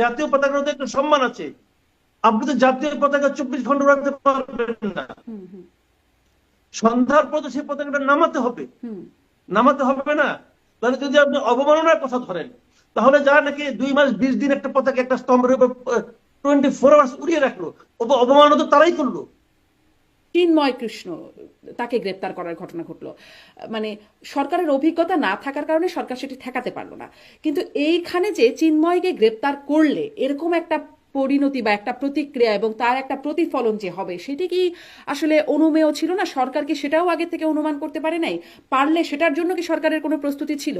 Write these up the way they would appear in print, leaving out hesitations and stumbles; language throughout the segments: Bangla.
জাতীয় পতাকার তো একটা সম্মান আছে। আপনি তো জাতীয় পতাকা 24 ঘন্টা উড়াতে পারবেন না। সন্ধ্যার পর তো সেই পতাকাটা নামাতে হবে, নামাতে হবে না? তাহলে যদি আপনি অবমাননার কথা ধরেন, তাহলে যারা নাকি 2 মাস 20 দিন একটা পতাকা একটা স্তম্ভের উপর 24 আওয়ার্স উড়িয়ে রাখলো, অবমাননা তো তারাই করলো। চিন্ময় কৃষ্ণ, তাকে গ্রেপ্তার করার ঘটনা ঘটলো, মানে সরকারের অভিজ্ঞতা না থাকার কারণে সরকার সেটি ঠেকাতে পারলো না। কিন্তু এইখানে যে চিন্ময়কে গ্রেপ্তার করলে এরকম একটা পরিণতি বা একটা প্রতিক্রিয়া এবং তার একটা প্রতিফলন যে হবে, সেটি কি আসলে অনুমেয় ছিল না? সরকার কি সেটাও আগে থেকে অনুমান করতে পারে নাই? পারলে সেটার জন্য কি সরকারের কোনো প্রস্তুতি ছিল?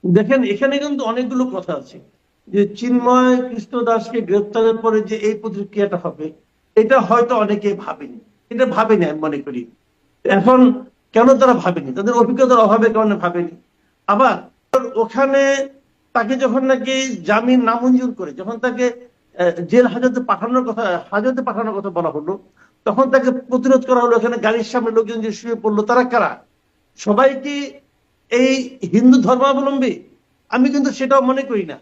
দেখেন, এখানে কিন্তু অনেকগুলো কথা আছে। যে চিন্ময় কৃষ্ণ দাসকে গ্রেপ্তারের পরে যে এই প্রতিক্রিয়াটা হবে, এটা হয়তো অনেকে ভাবেনি। এটা ভাবেনি আমি মনে করি। এখন কেন তারা ভাবেনি? তাদের অভিজ্ঞতার অভাবের কারণে ভাবেনি। আবার ওখানে তাকে যখন নাকি জামিন নামঞ্জুর করে, যখন তাকে জেল হাজতে পাঠানোর কথা বলা হলো, তখন তাকে প্রতিরোধ করা হলো। এখানে গাড়ির সামনে লোকজন যে শুয়ে পড়লো, তারা কারা? সবাই কি এই হিন্দু ধর্মাবলম্বী? আমি কিন্তু সেটাও মনে করি না।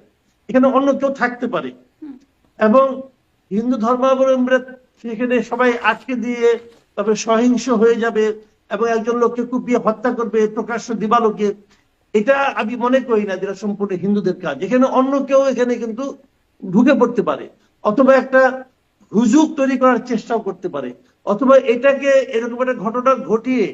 এখানে অন্য কেউ থাকতে পারে, এবং হিন্দু ধর্মাবলম্বীরা সেখানে সবাই আটকে দিয়ে তবে সহিংস হয়ে যাবে এবং একজন লোককে কুপিয়ে হত্যা করবে প্রকাশ্য দিবালোকে। এটা আমি মনে করি না যেটা সম্পূর্ণ হিন্দুদের কাজ। এখানে অন্য কেউ এখানে কিন্তু ঢুকে পড়তে পারে, অথবা একটা হুজুগ তৈরি করার চেষ্টাও করতে পারে, অথবা এটাকে এরকম একটা ঘটনা ঘটিয়ে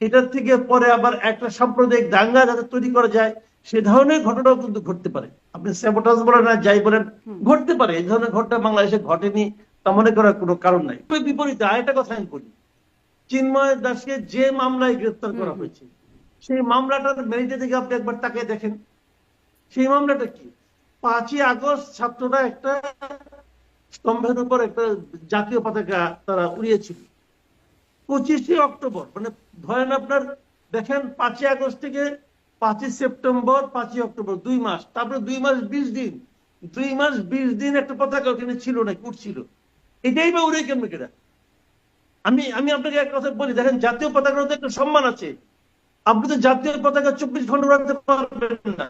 এটার থেকে পরে আবার একটা সাম্প্রদায়িক দাঙ্গা যাতে তৈরি করা যায়, সে ধরনের ঘটনাও কিন্তু ঘটতে পারে। আপনি স্যাবোটাজ বলেন না যাই বলেন, ঘটতে পারে। এই ধরনের ঘটনা বাংলাদেশে ঘটেনি তা মনে করার কোনো কারণ নাই। বিপরীতে আরেকটা কথা আমি বলি, চিন্ময় দাসকে যে মামলায় গ্রেফতার করা হয়েছে, সেই মামলাটার মেরিটে থেকে আপনি একবার তাকিয়ে দেখেন। সেই মামলাটা কি? 5ই আগস্ট ছাত্ররা একটা স্তম্ভের উপর একটা জাতীয় পতাকা তারা উড়িয়েছিল। 25 অক্টোবর, মানে ধরেন আপনার, দেখেন 5ই আগস্ট থেকে 5ই সেপ্টেম্বর 5ই অক্টোবর 2 মাস, তারপরে 2 মাস 20 দিন, 2 মাস 20 দিন একটা পতাকা ওখানে ছিল না, উঠছিল। এটাই বা উড়ে কেমন কেটা? আমি আমি আপনাকে এক কথা বলি, দেখেন জাতীয় পতাকার তো একটা সম্মান আছে। আপনি তো জাতীয় পতাকা 24 ঘন্টা উড়াতে পারবেন না।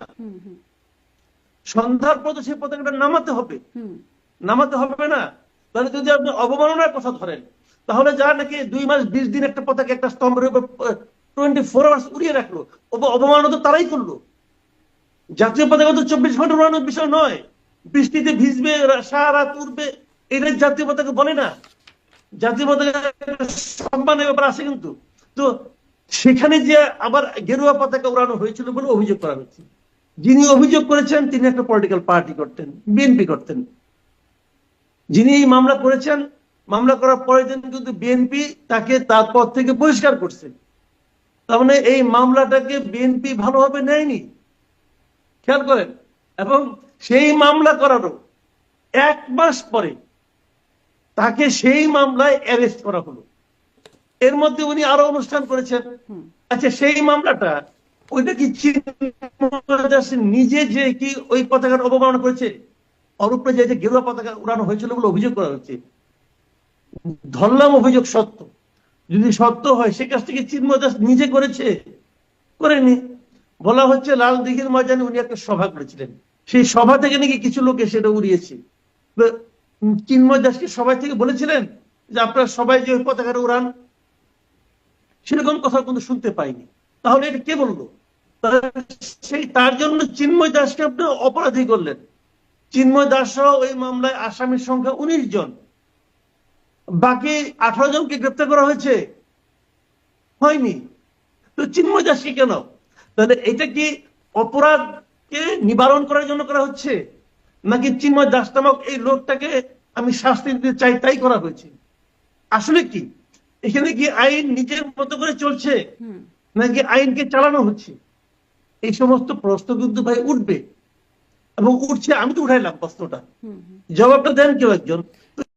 সন্ধ্যার পর তো সেই পতাকাটা নামাতে হবে, নামাতে হবে না? তাহলে যদি আপনি অবমাননার কথা ধরেন, তাহলে যারা নাকি 2 মাস 20 দিন একটা পতাকা একটা স্তম্ভের উপর 24 আওয়ার্স উড়িয়ে রাখলো, অবমাননা তো তারাই করলো। জাতীয় পতাকা তো 24 ঘন্টা উড়ানোর বিষয় নয়। বৃষ্টিতে ভিজবে, সারা রাত উড়বে, এটা জাতীয় পতাকা বলে না। জাতীয় পতাকা সম্মানের ব্যাপার আছে কিন্তু। তো সেখানে যে আবার গেরুয়া পতাকা উড়ানো হয়েছিল বলে অভিযোগ করা হচ্ছে। যিনি অভিযোগ করেছেন তিনি একটা পলিটিক্যাল পার্টি করতেন, বিএনপি করতেন। যিনি এই মামলা করেছেন, মামলা করার পরের দিন কিন্তু বিএনপি তাকে তার পদ থেকে বহিষ্কার করছে। তার মানে এই মামলাটাকে বিএনপি ভালোভাবে নেয়নি, খেয়াল করেন। এবং সেই মামলা করারও 1 মাস পরে তাকে সেই মামলায় অ্যারেস্ট করা হলো। এর মধ্যে উনি আরো অনুষ্ঠান করেছেন। আচ্ছা, সেই মামলাটা, ওইটা কি নিজে যে কি ওই পতাকার অবমাননা করেছে? অরূপে যে গেরুয়া পতাকা উড়ানো হয়েছিল বলে অভিযোগ করা হচ্ছে। ধরলাম অভিযোগ সত্য, যদি সত্য হয় সে কাজটা কি চিন্ময় দাস নিজে করেছে? করেনি। বলা হচ্ছে লাল দিঘির ময়দানে উনি একটা সভা করেছিলেন, সেই সভা থেকে নাকি কিছু লোক সেটা উড়িয়েছে। চিন্ময় দাসকে সবাই থেকে বলেছিলেন যে আপনারা সবাই যে পতাকাটা উড়ান? সেরকম কথা কিন্তু শুনতে পাইনি। তাহলে এটা কে বললো? সেই তার জন্য চিন্ময় দাসকে আপনি অপরাধী করলেন। চিন্ময় দাস সহ ওই মামলায় আসামির সংখ্যা 19 জন। বাকি 18 জনকে গ্রেপ্তার করা হয়েছে? হয়নি। তো চিন্ময় দাসকে কেন? তাহলে এটা কি অপরাধকে নিবারণ করার জন্য করা হচ্ছে, নাকি চিন্ময় দাস নামক এই লোকটাকে আমি শাস্তি দিতে চাই তাই করা হয়েছে? আসলে কি এখানে কি আইন নিজের মতো করে চলছে, নাকি আইনকে চালানো হচ্ছে? এই সমস্ত প্রশ্ন কিন্তু ভাই উঠবে এবং উঠছে। আমি তো উঠাইলাম প্রশ্নটা, জবাবটা দেন কেউ একজন।